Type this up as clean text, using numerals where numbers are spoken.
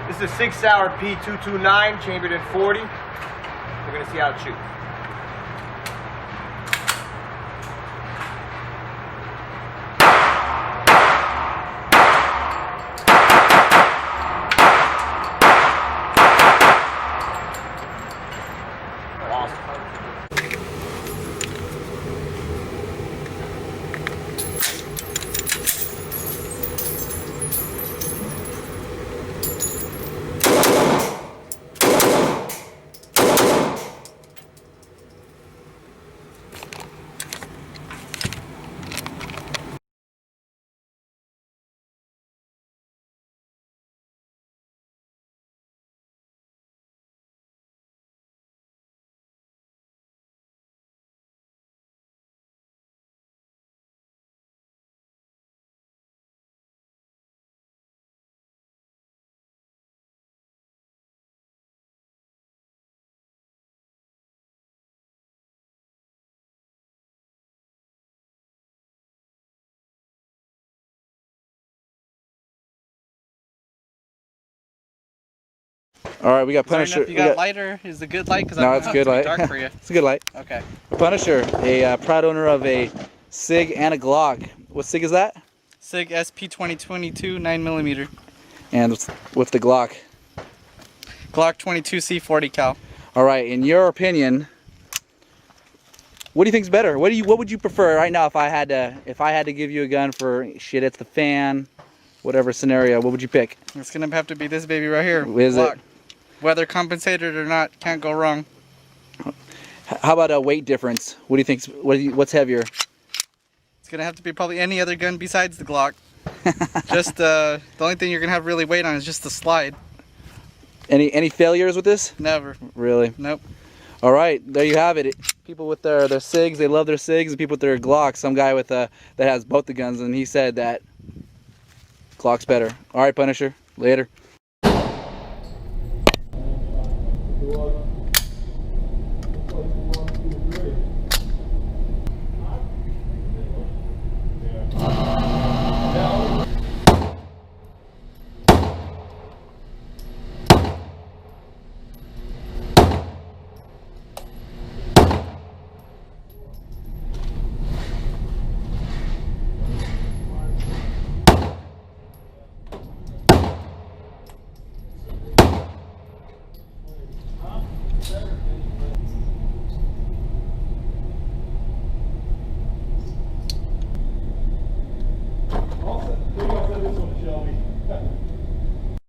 This is a 6-hour P229, chambered in 40. We're gonna see how it shoots. All right, we got Punisher. You got lighter? Is it good light? Because no, it's a good light. Dark for you. It's a good light. Okay. Punisher, a proud owner of a SIG and a Glock. What SIG is that? SIG SP2022 9mm. And what's the Glock? Glock 22C 40 cal. All right, in your opinion, what do you think's better? What would you prefer right now if I had to give you a gun for shit it's the fan, whatever scenario? What would you pick? It's gonna have to be this baby right here. Is Glock. it? Weather compensated or not, can't go wrong. How about a weight difference? What do you think? What's heavier? It's gonna have to be probably any other gun besides the Glock. Just the only thing you're gonna have really weight on is just the slide. Any failures with this? Never. Really? Nope. All right, there you have it. People with their SIGs, they love their SIGs, and people with their Glocks. Some guy with that has both the guns, and he said that Glock's better. All right, Punisher. Later.